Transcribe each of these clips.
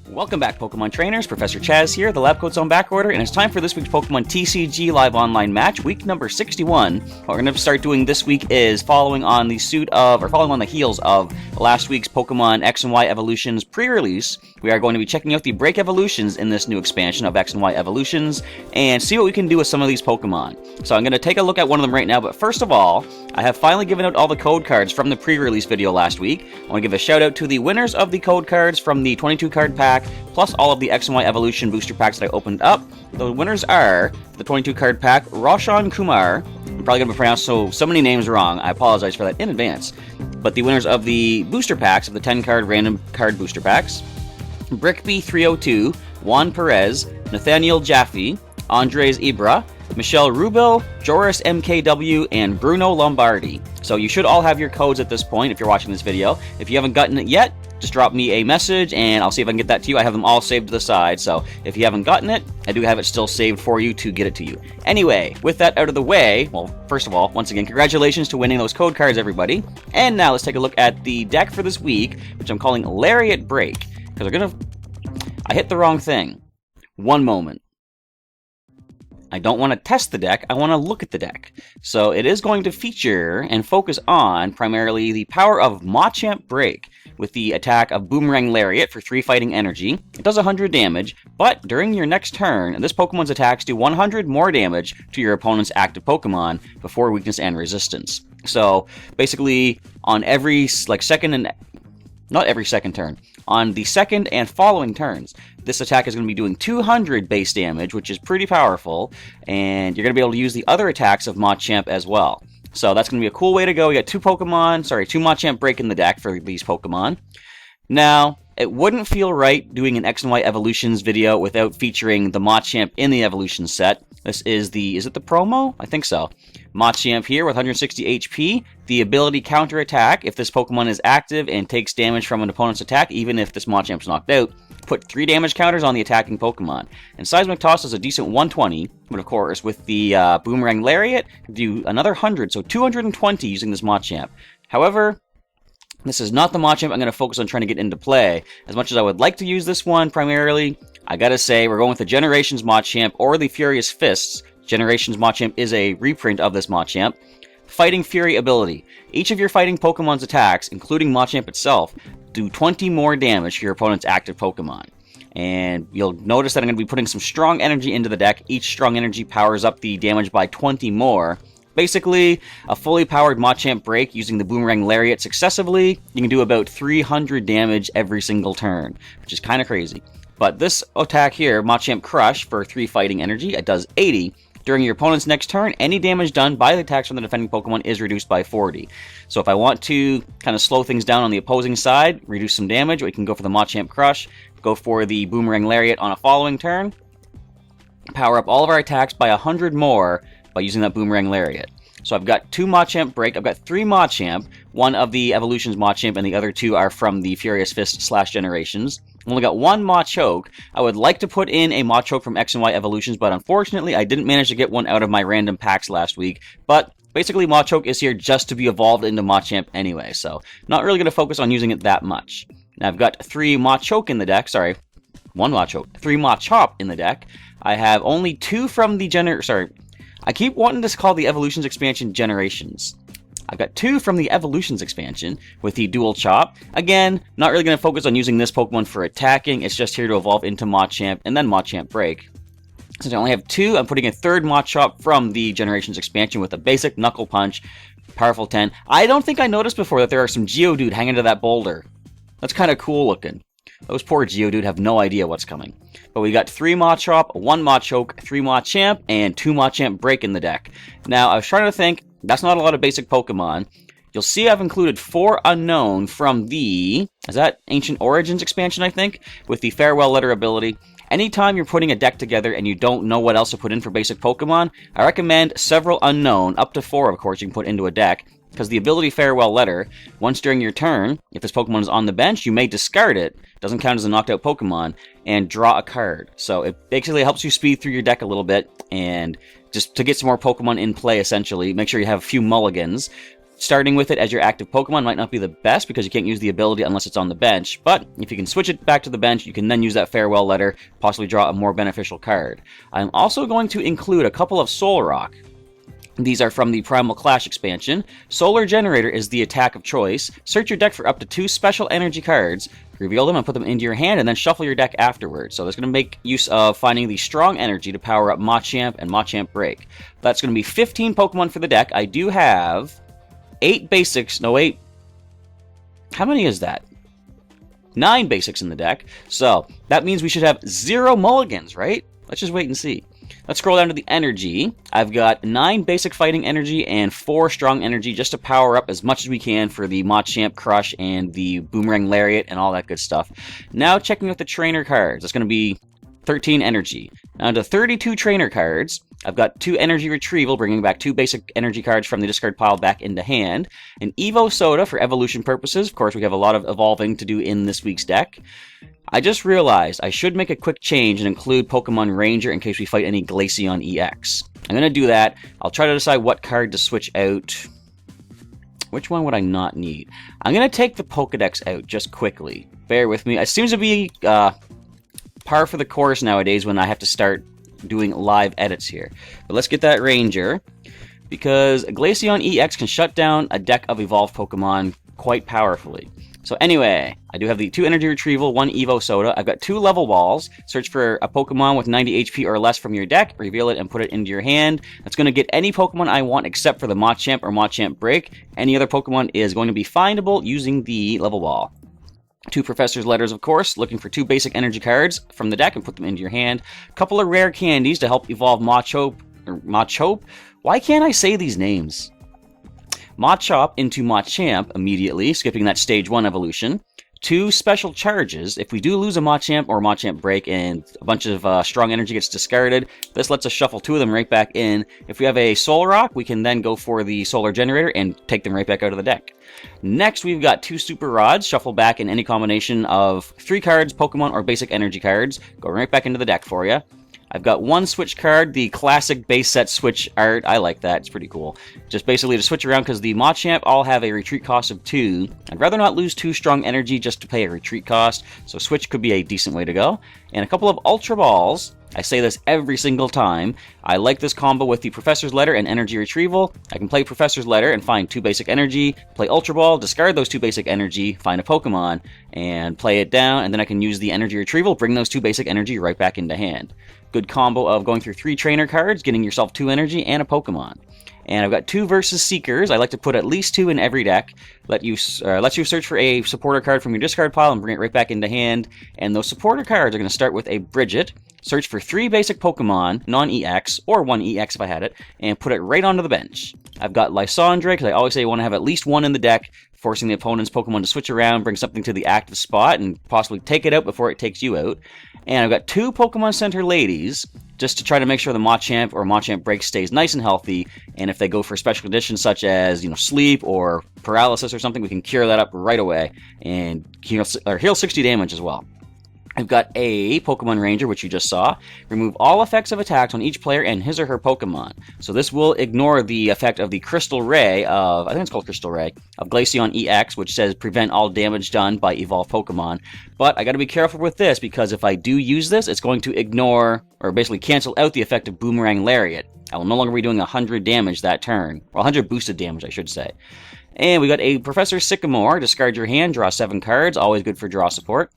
Welcome back, Pokemon trainers. Professor Chaz here. The lab coat's on back order, and it's time for this week's Pokemon TCG live online match, week number 61. What we're going to start doing this week is following on the heels of last week's Pokemon X and Y Evolutions pre-release. We are going to be checking out the break evolutions in this new expansion of X and Y Evolutions and see what we can do with some of these Pokemon. So I'm going to take a look at one of them right now, but first of all, I have finally given out all the code cards from the pre-release video last week. I want to give a shout out to the winners of the code cards from the 22 card pack, plus all of the X and Y Evolution booster packs that I opened up. The winners are the 22 card pack, Roshan Kumar. I'm probably going to pronounce so many names wrong. I apologize for that in advance. But the winners of the booster packs, of the 10 card random card booster packs, Brickby 302, Juan Perez, Nathaniel Jaffe, Andres Ibra, Michelle Rubel, Joris MKW, and Bruno Lombardi. So you should all have your codes at this point if you're watching this video. If you haven't gotten it yet, just drop me a message and I'll see if I can get that to you. I have them all saved to the side, so if you haven't gotten it, I do have it still saved for you to get it to you. Anyway, with that out of the way, well, first of all, once again, congratulations to winning those code cards, everybody. And now let's take a look at the deck for this week, which I'm calling Lariat Break, because I hit the wrong thing. One moment. I don't want to test the deck, I want to look at the deck. So it is going to feature and focus on primarily the power of Machamp BREAK with the attack of Boomerang Lariat for 3 fighting energy. It does 100 damage, but during your next turn, this Pokemon's attacks do 100 more damage to your opponent's active Pokemon before weakness and resistance. So basically, on every not every second turn, on the second and following turns, this attack is going to be doing 200 base damage, which is pretty powerful, and you're going to be able to use the other attacks of Machamp as well. So that's going to be a cool way to go. We got two Machamp BREAK in the deck for these Pokemon. Now, it wouldn't feel right doing an X and Y Evolutions video without featuring the Machamp in the Evolution set. This is is it the promo? I think so. Machamp here with 160 HP. The ability counter attack, if this Pokemon is active and takes damage from an opponent's attack, even if this Machamp's knocked out, put 3 damage counters on the attacking Pokemon. And Seismic Toss is a decent 120, but of course, with the Boomerang Lariat, do another 100, so 220 using this Machamp. However, this is not the Machamp I'm going to focus on trying to get into play. As much as I would like to use this one primarily, I gotta say, we're going with the Generations Machamp or the Furious Fists. Generations Machamp is a reprint of this Machamp. Fighting Fury ability. Each of your fighting Pokemon's attacks, including Machamp itself, do 20 more damage to your opponent's active Pokemon. And you'll notice that I'm going to be putting some strong energy into the deck. Each strong energy powers up the damage by 20 more. Basically, a fully powered Machamp BREAK using the Boomerang Lariat successively, you can do about 300 damage every single turn, which is kind of crazy. But this attack here, Machamp Crush for 3 fighting energy, it does 80. During your opponent's next turn, any damage done by the attacks from the defending Pokemon is reduced by 40. So if I want to kind of slow things down on the opposing side, reduce some damage, we can go for the Machamp Crush, go for the Boomerang Lariat on a following turn, power up all of our attacks by 100 more by using that Boomerang Lariat. So I've got 2 Machamp BREAK, I've got 3 Machamp, one of the Evolutions Machamp, and the other 2 are from the Furious Fist / Generations. I've only got 1 Machoke. I would like to put in a Machoke from X and Y Evolutions, but unfortunately I didn't manage to get one out of my random packs last week. But basically Machoke is here just to be evolved into Machamp anyway, so not really going to focus on using it that much. Now I've got 3 Machoke in the deck, 3 Machop in the deck. I have only 2 from the I keep wanting to call the Evolutions expansion Generations. I've got 2 from the Evolutions expansion with the Dual Chop. Again, not really going to focus on using this Pokemon for attacking. It's just here to evolve into Machamp and then Machamp BREAK. Since I only have 2, I'm putting a 3rd Machop from the Generations expansion with a basic Knuckle Punch, powerful 10. I don't think I noticed before that there are some Geodude hanging to that boulder. That's kind of cool looking. Those poor Geodude have no idea what's coming. But we got 3 Machop, 1 Machoke, 3 Machamp, and 2 Machamp BREAK in the deck. Now, I was trying to think, that's not a lot of basic Pokemon. You'll see I've included 4 Unknown from the, is that Ancient Origins expansion, I think? With the Farewell Letter ability. Anytime you're putting a deck together and you don't know what else to put in for basic Pokemon, I recommend several Unknown, up to 4 of course, you can put into a deck. Because the ability Farewell Letter, once during your turn, if this Pokemon is on the bench, you may discard it, doesn't count as a knocked out Pokemon, and draw a card. So it basically helps you speed through your deck a little bit, and just to get some more Pokemon in play, essentially. Make sure you have a few mulligans. starting with it as your active Pokemon might not be the best because you can't use the ability unless it's on the bench, but if you can switch it back to the bench, you can then use that farewell letter, possibly draw a more beneficial card. I'm also going to include a couple of Solrock. These are from the Primal Clash expansion. Solar Generator is the attack of choice. Search your deck for up to 2 special energy cards, reveal them and put them into your hand, and then shuffle your deck afterwards. So that's going to make use of finding the strong energy to power up Machamp and Machamp BREAK. That's going to be 15 Pokemon for the deck. I do have 8 basics. No, wait. How many is that? 9 basics in the deck. So that means we should have 0 mulligans, right? Let's just wait and see. Let's scroll down to the energy. I've got 9 basic fighting energy and 4 strong energy just to power up as much as we can for the Machamp Crush and the Boomerang Lariat and all that good stuff. Now checking with the trainer cards. That's going to be 13 energy. Now to 32 trainer cards. I've got 2 energy retrieval, bringing back 2 basic energy cards from the discard pile back into hand. An Evo Soda for evolution purposes. Of course, we have a lot of evolving to do in this week's deck. I just realized I should make a quick change and include Pokemon Ranger in case we fight any Glaceon-EX. I'm going to do that. I'll try to decide what card to switch out. Which one would I not need? I'm going to take the Pokedex out just quickly. Bear with me. It seems to be par for the course nowadays when I have to start doing live edits here. But let's get that Ranger, because Glaceon-EX can shut down a deck of evolved Pokemon quite powerfully. So anyway, I do have the 2 energy retrieval, 1 Evo Soda. I've got 2 level balls. Search for a Pokemon with 90 HP or less from your deck, reveal it and put it into your hand. That's going to get any Pokemon I want except for the Machamp or Machamp BREAK. Any other Pokemon is going to be findable using the level ball. 2 Professor's Letters, of course, looking for 2 basic energy cards from the deck and put them into your hand. A couple of rare candies to help evolve Machop. Why can't I say these names? Machop into Machamp immediately, skipping that stage 1 evolution. 2 special charges. If we do lose a Machamp or Machamp BREAK and a bunch of strong energy gets discarded, this lets us shuffle 2 of them right back in. If we have a Solrock, we can then go for the Solar Generator and take them right back out of the deck. Next, we've got 2 Super Rods. Shuffle back in any combination of 3 cards, Pokemon, or basic energy cards. Go right back into the deck for you. I've got 1 switch card, the classic base set switch art. I like that. It's pretty cool. Just basically to switch around because the Machamp all have a retreat cost of 2. I'd rather not lose 2 strong energy just to pay a retreat cost, so switch could be a decent way to go. And a couple of Ultra Balls. I say this every single time. I like this combo with the Professor's Letter and Energy Retrieval. I can play Professor's Letter and find 2 basic energy, play Ultra Ball, discard those 2 basic energy, find a Pokemon, and play it down, and then I can use the Energy Retrieval, bring those 2 basic energy right back into hand. Good combo of going through 3 trainer cards, getting yourself 2 energy, and a Pokemon. And I've got 2 Versus Seekers. I like to put at least 2 in every deck. Lets you search for a supporter card from your discard pile and bring it right back into hand. And those supporter cards are going to start with a Bridget. Search for 3 basic Pokemon, non-EX, or 1 EX if I had it, and put it right onto the bench. I've got Lysandre, because I always say I want to have at least 1 in the deck, forcing the opponent's Pokemon to switch around, bring something to the active spot, and possibly take it out before it takes you out. And I've got 2 Pokemon Center Ladies, just to try to make sure the Machamp or Machamp BREAK stays nice and healthy, and if they go for special conditions such as, sleep or paralysis or something, we can cure that up right away, and heal 60 damage as well. I've got a Pokemon Ranger, which you just saw. Remove all effects of attacks on each player and his or her Pokemon. So this will ignore the effect of the Crystal Ray of, I think it's called Crystal Ray, of Glaceon-EX, which says prevent all damage done by evolved Pokemon. But I gotta be careful with this, because if I do use this, it's going to ignore, or basically cancel out the effect of Boomerang Lariat. I will no longer be doing 100 damage that turn, or 100 boosted damage, I should say. And we got a Professor Sycamore. Discard your hand, draw 7 cards, always good for draw support.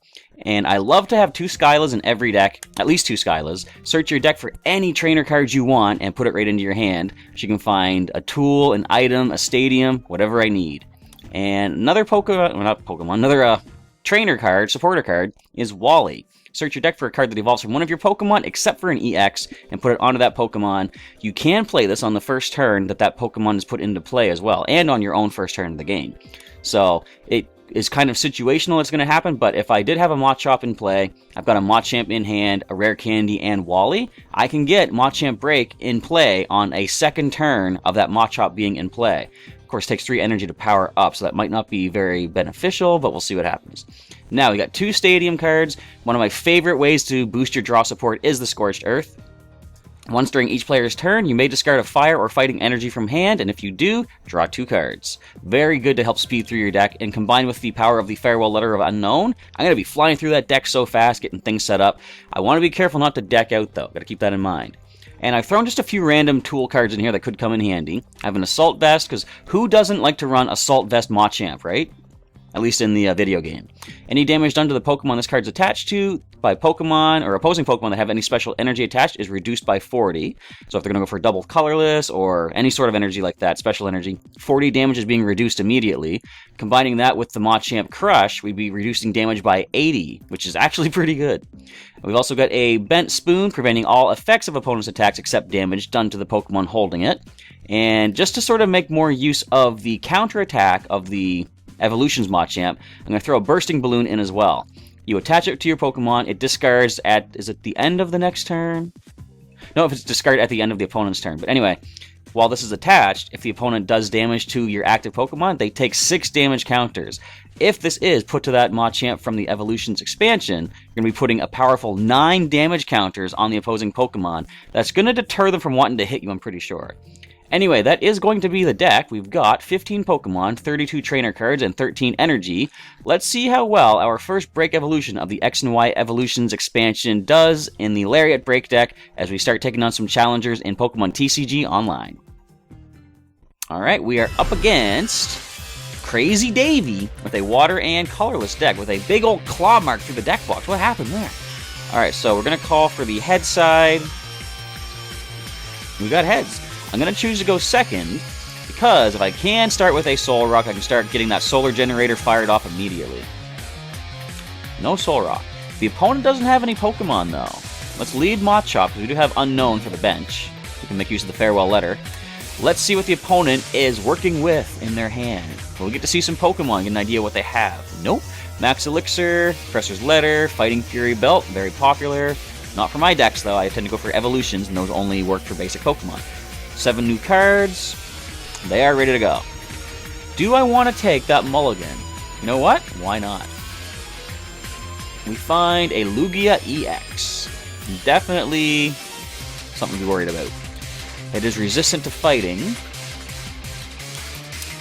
And I love to have 2 Skylas in every deck, at least 2 Skylas. Search your deck for any trainer cards you want and put it right into your hand, so you can find a tool, an item, a stadium, whatever I need. And another another trainer card, supporter card, is Wally. Search your deck for a card that evolves from one of your Pokemon except for an EX and put it onto that Pokemon. You can play this on the first turn that Pokemon is put into play as well, and on your own first turn of the game. So it is kind of situational it's going to happen, but if I did have a Machop in play, I've got a Machamp in hand, a Rare Candy, and Wally, I can get Machamp BREAK in play on a second turn of that Machop being in play. Of course, it takes 3 energy to power up, so that might not be very beneficial, but we'll see what happens. Now, we got 2 Stadium cards. One of my favorite ways to boost your draw support is the Scorched Earth. Once during each player's turn, you may discard a fire or fighting energy from hand, and if you do, draw 2 cards. Very good to help speed through your deck, and combined with the power of the Farewell Letter of Unknown, I'm going to be flying through that deck so fast, getting things set up. I want to be careful not to deck out, though. Got to keep that in mind. And I've thrown just a few random tool cards in here that could come in handy. I have an Assault Vest, because who doesn't like to run Assault Vest Machamp, right? At least in the video game. Any damage done to the Pokemon this card's attached to by Pokemon or opposing Pokemon that have any special energy attached is reduced by 40. So if they're going to go for double colorless or any sort of energy like that, special energy, 40 damage is being reduced immediately. Combining that with the Machamp Crush, we'd be reducing damage by 80, which is actually pretty good. We've also got a Bent Spoon, preventing all effects of opponent's attacks except damage done to the Pokemon holding it. And just to sort of make more use of the counterattack of the Evolutions Machamp, I'm going to throw a Bursting Balloon in as well. You attach it to your Pokemon, it discards at, is it the end of the next turn? No, if it's discarded at the end of the opponent's turn. But anyway, while this is attached, if the opponent does damage to your active Pokemon, they take 6 damage counters. If this is put to that Machamp from the Evolutions expansion, you're going to be putting a powerful 9 damage counters on the opposing Pokemon. That's going to deter them from wanting to hit you, I'm pretty sure. Anyway, that is going to be the deck. We've got 15 Pokemon, 32 trainer cards, and 13 energy. Let's see how well our first break evolution of the X and Y Evolutions expansion does in the Lariat break deck as we start taking on some challengers in Pokemon TCG Online. Alright, we are up against Crazy Davy with a water and colorless deck with a big old claw mark through the deck box. What happened there? Alright, so we're going to call for the head side. We got heads. I'm going to choose to go second, because if I can start with a Soul Rock, I can start getting that Solar Generator fired off immediately. No Soul Rock. The opponent doesn't have any Pokemon, though. Let's lead Machop, because we do have Unknown for the bench. We can make use of the Farewell Letter. Let's see what the opponent is working with in their hand. We'll get to see some Pokemon, get an idea what they have. Nope. Max Elixir, Professor's Letter, Fighting Fury Belt, very popular. Not for my decks, though. I tend to go for Evolutions, and those only work for basic Pokemon. 7 new cards. They are ready to go. Do I want to take that mulligan? You know what? Why not? We find a Lugia-EX. Definitely something to be worried about. It is resistant to fighting.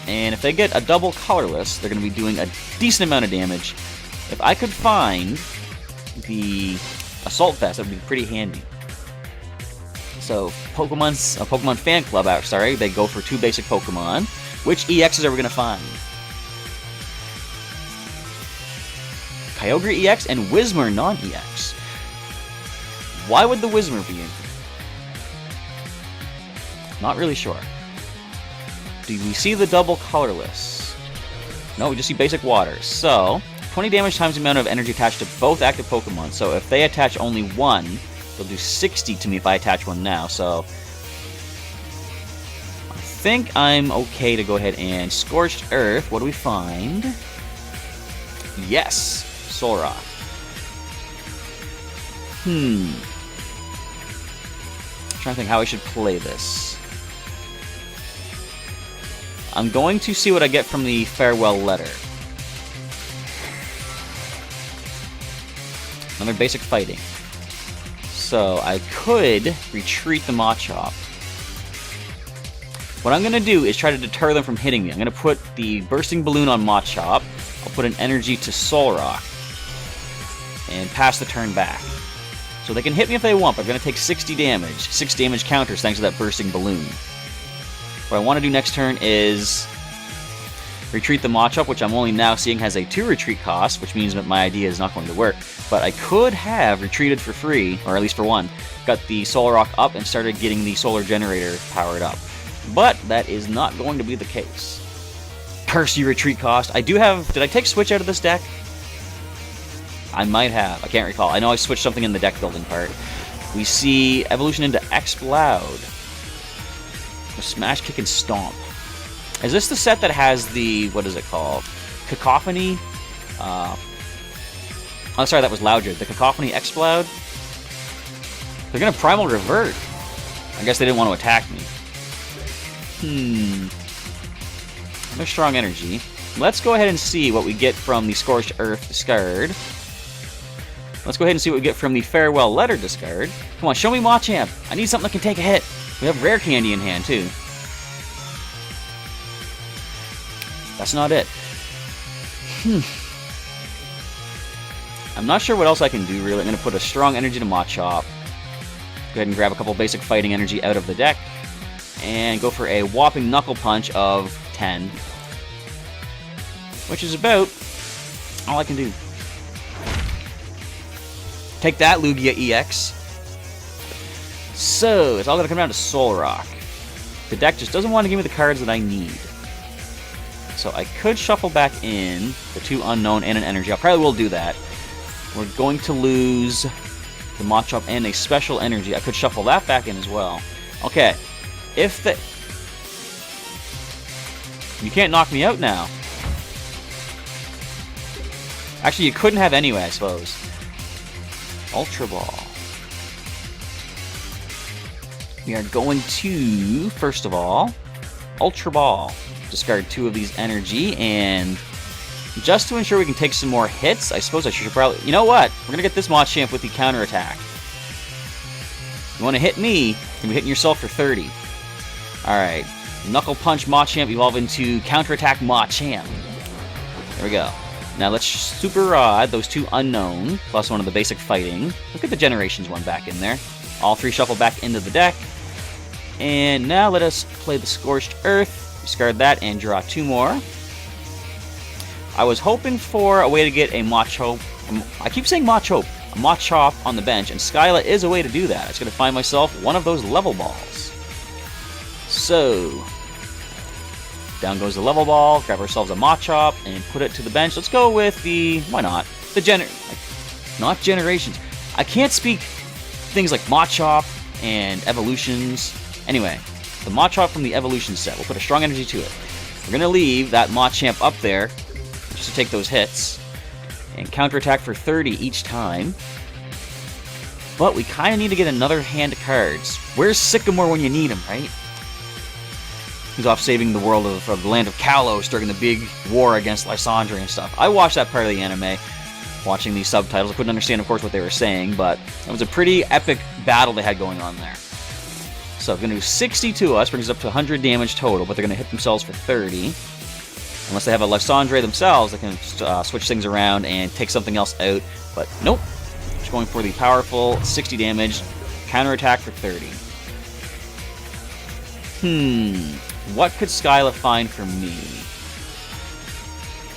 And if they get a double colorless, they're going to be doing a decent amount of damage. If I could find the Assault Vest, that would be pretty handy. So, Pokemon Fan Club, they go for 2 basic Pokemon. Which EXs are we going to find? Kyogre-EX and Whismur non-EX. Why would the Whismur be in here? Not really sure. Do we see the double colorless? No, we just see basic water. So, 20 damage times the amount of energy attached to both active Pokemon. So, if they attach only one, they'll do 60 to me if I attach one now, so I think I'm okay to go ahead and Scorched Earth. What do we find? Yes! Soul Rock. I'm trying to think how I should play this. I'm going to see what I get from the Farewell Letter. Another basic fighting. So, I could retreat the Machop. What I'm going to do is try to deter them from hitting me. I'm going to put the Bursting Balloon on Machop. I'll put an energy to Soul Rock. And pass the turn back. So they can hit me if they want, but I'm going to take 60 damage. 6 damage counters thanks to that Bursting Balloon. What I want to do next turn is retreat the Machop, which I'm only now seeing has a 2 retreat cost, which means that my idea is not going to work. But I could have retreated for free, or at least for one, got the Solar Rock up and started getting the Solar Generator powered up. But that is not going to be the case. Curse you, retreat cost. I do have... Did I take Switch out of this deck? I might have. I can't recall. I know I switched something in the deck building part. We see Evolution into Exploud. Smash, Kick, and Stomp. Is this the set that has the... What is it called? Cacophony? Oh, sorry, that was Loudred. The Cacophony Exploud? They're going to Primal Revert. I guess they didn't want to attack me. Another strong energy. Let's go ahead and see what we get from the Scorched Earth discard. Let's go ahead and see what we get from the Farewell Letter discard. Come on, show me Machamp. I need something that can take a hit. We have Rare Candy in hand, too. That's not it. I'm not sure what else I can do, really. I'm going to put a Strong Energy to Machop. Go ahead and grab a couple basic Fighting Energy out of the deck. And go for a whopping Knuckle Punch of 10. Which is about all I can do. Take that, Kyogre-EX. So, it's all going to come down to Solrock. The deck just doesn't want to give me the cards that I need. So I could shuffle back in the 2 Unknown and an Energy. I probably will do that. We're going to lose the Machop and a Special Energy. I could shuffle that back in as well. Okay. If the... You can't knock me out now. Actually, you couldn't have anyway, I suppose. Ultra Ball. We are going to, first of all, Ultra Ball. Discard 2 of these energy, and just to ensure we can take some more hits, I suppose I should probably... You know what? We're going to get this Machamp with the counterattack. You want to hit me, you'll be hitting yourself for 30. Alright. Knuckle Punch Machamp evolve into counterattack Machamp. There we go. Now let's Super Rod those 2 Unknown, plus 1 of the basic Fighting. Look at the Generations one back in there. All 3 shuffle back into the deck. And now let us play the Scorched Earth. Discard that and draw 2 more. I was hoping for a way to get a Machop. I keep saying Machop. A Machop on the bench, and Skyla is a way to do that. I was going to find myself one of those level balls. So, down goes the level ball. Grab ourselves a Machop and put it to the bench. Let's go with the... Why not? The not Generations. I can't speak things like Machop and Evolutions. Anyway. The Machop from the Evolution set. We'll put a Strong Energy to it. We're going to leave that Machamp up there just to take those hits. And counterattack for 30 each time. But we kind of need to get another hand of cards. Where's Sycamore when you need him, right? He's off saving the world of the land of Kalos during the big war against Lysandre and stuff. I watched that part of the anime, watching these subtitles. I couldn't understand, of course, what they were saying, but it was a pretty epic battle they had going on there. So we're going to do 60 to us, brings us up to 100 damage total, but they're going to hit themselves for 30. Unless they have a Lysandre themselves, they can switch things around and take something else out. But nope. Just going for the powerful 60 damage, counterattack for 30. What could Skyla find for me?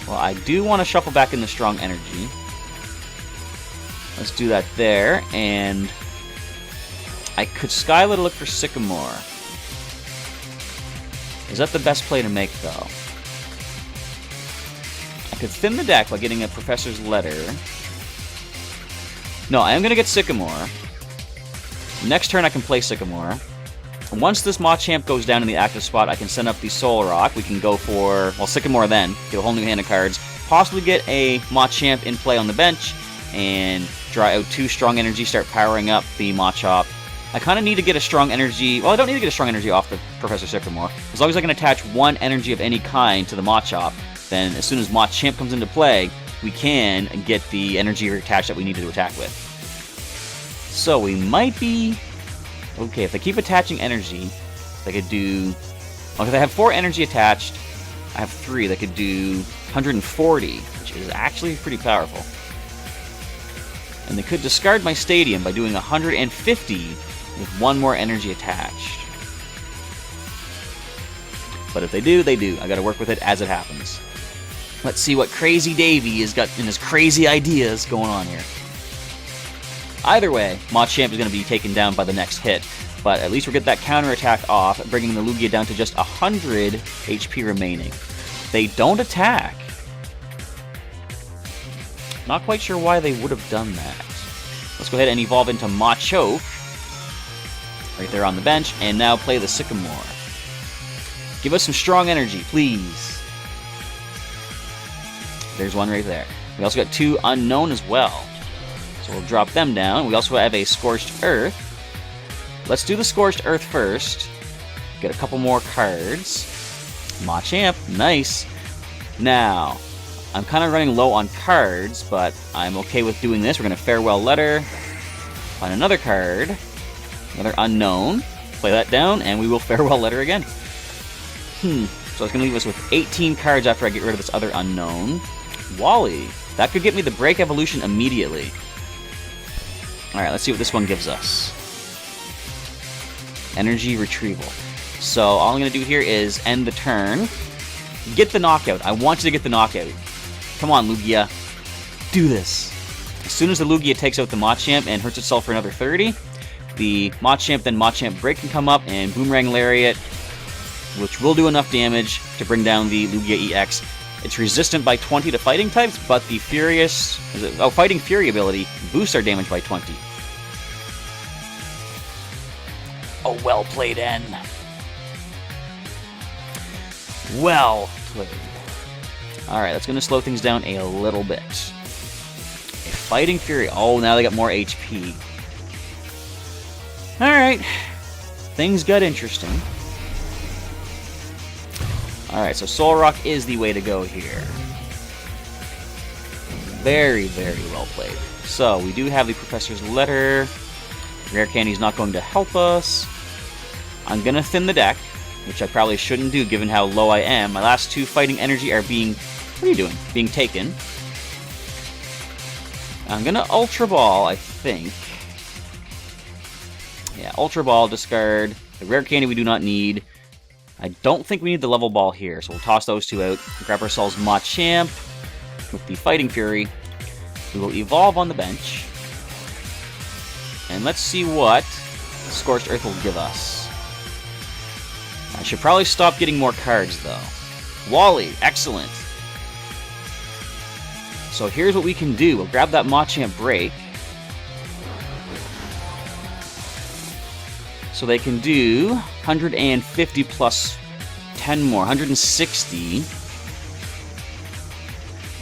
Well, I do want to shuffle back in the Strong Energy. Let's do that there, and... I could Skyla to look for Sycamore. Is that the best play to make, though? I could thin the deck by getting a Professor's Letter. No, I am going to get Sycamore. Next turn I can play Sycamore. And once this Machamp goes down in the active spot, I can send up the Solrock. We can go for, well, Sycamore then. Get a whole new hand of cards. Possibly get a Machamp in play on the bench. And draw out 2 Strong Energy, start powering up the Machop. I kind of need to get a Strong Energy... Well, I don't need to get a Strong Energy off the Professor Sycamore. As long as I can attach 1 energy of any kind to the Machop, then as soon as Machamp comes into play, we can get the energy attached that we need to attack with. So we might be... Okay, if they keep attaching energy, they could do... Okay, they have 4 energy attached. I have 3. They could do 140, which is actually pretty powerful. And they could discard my Stadium by doing 150 with 1 more energy attached. But if they do, they do. I gotta work with it as it happens. Let's see what Crazy Davey has got in his crazy ideas going on here. Either way, Machamp is going to be taken down by the next hit, but at least we'll get that counterattack off, bringing the Lugia down to just 100 HP remaining. They don't attack. Not quite sure why they would have done that. Let's go ahead and evolve into Machoke, right there on the bench, and now play the Sycamore. Give us some strong energy, please. There's one right there. We also got 2 Unknown as well. So we'll drop them down. We also have a Scorched Earth. Let's do the Scorched Earth first. Get a couple more cards. Machamp, nice. Now, I'm kind of running low on cards, but I'm okay with doing this. We're going to Farewell Letter on another card, another unknown. Play that down, and we will Farewell Letter again. So it's going to leave us with 18 cards after I get rid of this other unknown. Wally. That could get me the Break Evolution immediately. Alright, let's see what this one gives us. Energy Retrieval. So all I'm going to do here is end the turn. Get the knockout. I want you to get the knockout. Come on, Lugia. Do this. As soon as the Lugia takes out the Machamp and hurts itself for another 30, the Machamp, then Machamp Break can come up, and Boomerang Lariat, which will do enough damage to bring down the Lugia-EX. It's resistant by 20 to fighting types, but the Fighting Fury ability boosts our damage by 20. Oh, well played, N. Well played. Alright, that's going to slow things down a little bit. A Fighting Fury. Oh, now they got more HP. Alright. Things got interesting. Alright, so Soul Rock is the way to go here. Very, very well played. So, we do have the Professor's Letter. Rare Candy's not going to help us. I'm going to thin the deck, which I probably shouldn't do given how low I am. My last 2 Fighting Energy are being... What are you doing? Being taken. I'm going to Ultra Ball, I think. Yeah, Ultra Ball, discard. The Rare Candy we do not need. I don't think we need the Level Ball here, so we'll toss those 2 out. Grab ourselves Machamp with the Fighting Fury. We will evolve on the bench. And let's see what Scorched Earth will give us. I should probably stop getting more cards, though. Wally, excellent. So here's what we can do. We'll grab that Machamp Break. So they can do 150 plus 10 more, 160.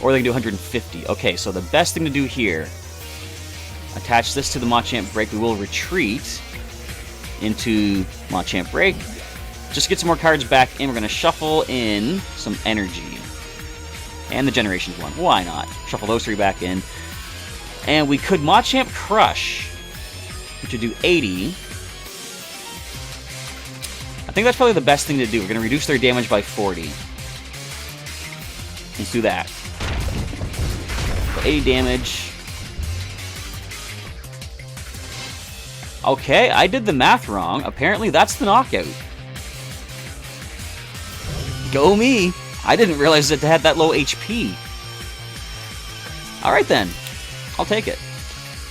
Or they can do 150. Okay, so the best thing to do here, attach this to the Machamp Break. We will retreat into Machamp Break. Just get some more cards back in. We're going to shuffle in some energy. And the Generations one. Why not? Shuffle those 3 back in. And we could Machamp Crush, which would do 80. I think that's probably the best thing to do. We're going to reduce their damage by 40. Let's do that. So 80 damage. Okay, I did the math wrong. Apparently that's the knockout. Go me! I didn't realize it had that low HP. Alright then. I'll take it.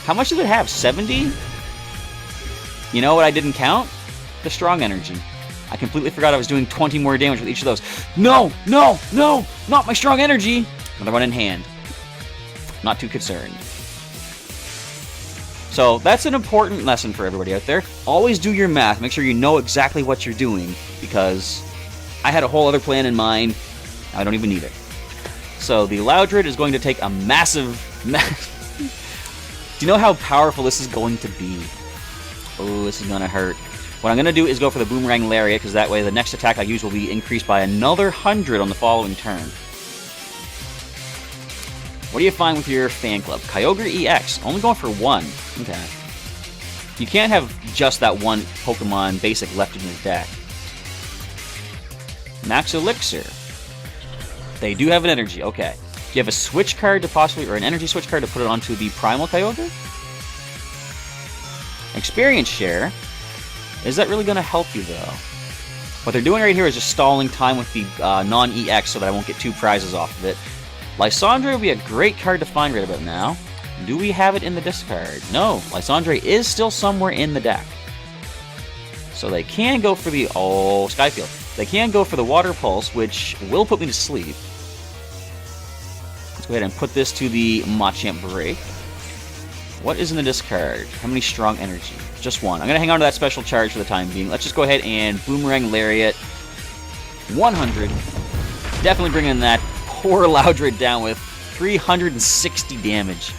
How much did it have? 70? You know what I didn't count? The strong energy. I completely forgot I was doing 20 more damage with each of those. No! No! No! Not my strong energy! Another one in hand. Not too concerned. So, that's an important lesson for everybody out there. Always do your math. Make sure you know exactly what you're doing, because I had a whole other plan in mind. I don't even need it. So, the Loudred is going to take a massive... Do you know how powerful this is going to be? Oh, this is going to hurt. What I'm going to do is go for the Boomerang Lariat, because that way the next attack I use will be increased by another 100 on the following turn. What do you find with your fan club? Kyogre-EX, only going for 1. Okay. You can't have just that one Pokemon basic left in your deck. Max Elixir. They do have an energy, okay. Do you have a switch card to possibly, or an energy switch card to put it onto the Primal Kyogre? Experience Share. Is that really going to help you, though? What they're doing right here is just stalling time with the non-EX so that I won't get 2 prizes off of it. Lysandre would be a great card to find right about now. Do we have it in the discard? No, Lysandre is still somewhere in the deck. So they can go for the... Oh, Skyfield. They can go for the Water Pulse, which will put me to sleep. Let's go ahead and put this to the Machamp Break. What is in the discard? How many strong energy? Just 1. I'm going to hang on to that special charge for the time being. Let's just go ahead and Boomerang Lariat. 100. Definitely bringing that poor Loudred down with 360 damage.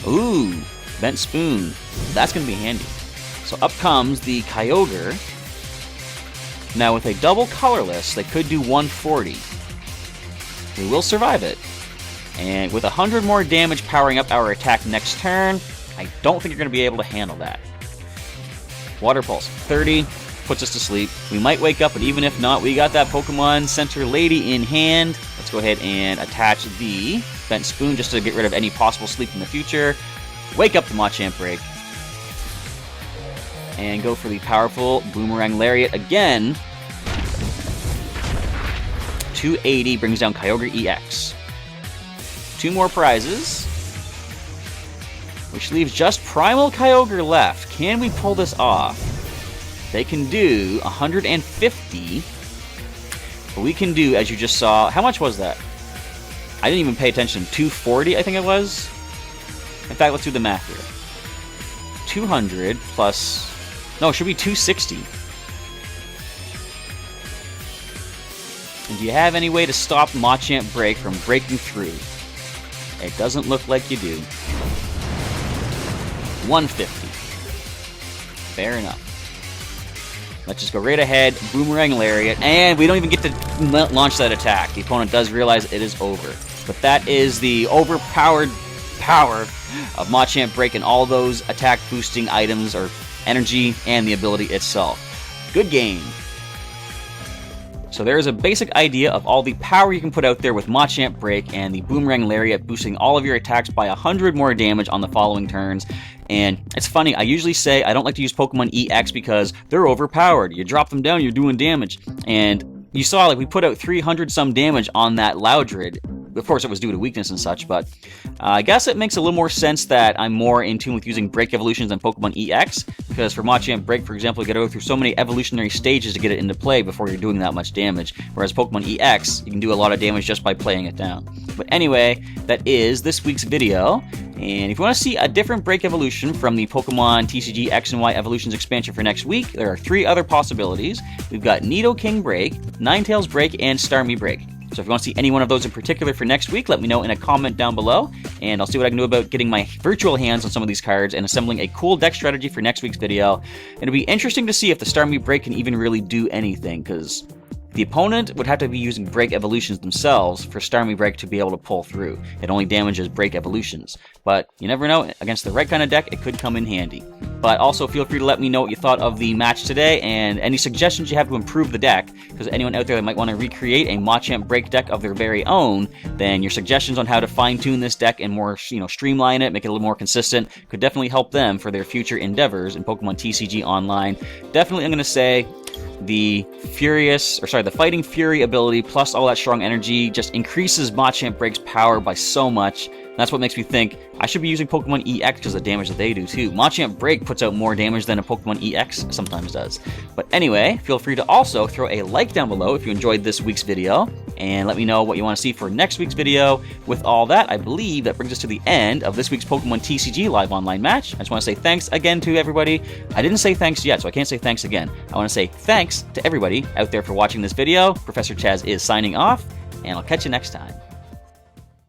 Ooh, Bent Spoon. That's going to be handy. So up comes the Kyogre. Now with a double colorless, they could do 140. We will survive it. And with 100 more damage powering up our attack next turn, I don't think you're going to be able to handle that. Water Pulse, 30, puts us to sleep. We might wake up, but even if not, we got that Pokemon Center Lady in hand. Let's go ahead and attach the Bent Spoon just to get rid of any possible sleep in the future. Wake up the Machamp Break. And go for the powerful Boomerang Lariat again. 280 brings down Kyogre-EX. 2 more prizes, which leaves just Primal Kyogre left. Can we pull this off? They can do 150, but we can do, as you just saw, how much was that? I didn't even pay attention. 240, I think it was. In fact, let's do the math here. 200 plus, no, it should be 260. And do you have any way to stop Machamp Break from breaking through? It doesn't look like you do. 150. Fair enough. Let's just go right ahead, Boomerang Lariat, and we don't even get to launch that attack. The opponent does realize it is over. But that is the overpowered power of Machamp Break and all those attack boosting items or energy and the ability itself. Good game. So there is a basic idea of all the power you can put out there with Machamp Break and the Boomerang Lariat boosting all of your attacks by 100 more damage on the following turns. And it's funny, I usually say I don't like to use Pokemon EX because they're overpowered. You drop them down, you're doing damage. And you saw, like, we put out 300 some damage on that Loudred. Of course, it was due to weakness and such, but I guess it makes a little more sense that I'm more in tune with using Break Evolutions than Pokemon EX, because for Machamp Break, for example, you gotta go through so many evolutionary stages to get it into play before you're doing that much damage, whereas Pokemon EX, you can do a lot of damage just by playing it down. But anyway, that is this week's video, and if you want to see a different Break Evolution from the Pokemon TCG X and Y Evolutions expansion for next week, there are 3 other possibilities. We've got Nidoking Break, Ninetales Break, and Starmie Break. So if you want to see any one of those in particular for next week, let me know in a comment down below, and I'll see what I can do about getting my virtual hands on some of these cards and assembling a cool deck strategy for next week's video. And it'll be interesting to see if the Starmie Break can even really do anything, because the opponent would have to be using Break Evolutions themselves for Starmie Break to be able to pull through. It only damages Break Evolutions. But you never know, against the right kind of deck, it could come in handy. But also feel free to let me know what you thought of the match today and any suggestions you have to improve the deck, because anyone out there that might want to recreate a Machamp Break deck of their very own, then your suggestions on how to fine-tune this deck and more, streamline it, make it a little more consistent, could definitely help them for their future endeavors in Pokemon TCG Online. Definitely, I'm going to say the Fighting Fury ability plus all that strong energy just increases Machamp Break's power by so much. That's what makes me think I should be using Pokemon EX because of the damage that they do too. Machamp Break puts out more damage than a Pokemon EX sometimes does. But anyway, feel free to also throw a like down below if you enjoyed this week's video, and let me know what you want to see for next week's video. With all that, I believe that brings us to the end of this week's Pokemon TCG live online match. I just want to say thanks again to everybody. I didn't say thanks yet, so I can't say thanks again. I want to say thanks to everybody out there for watching this video. Professor Chaz is signing off, and I'll catch you next time.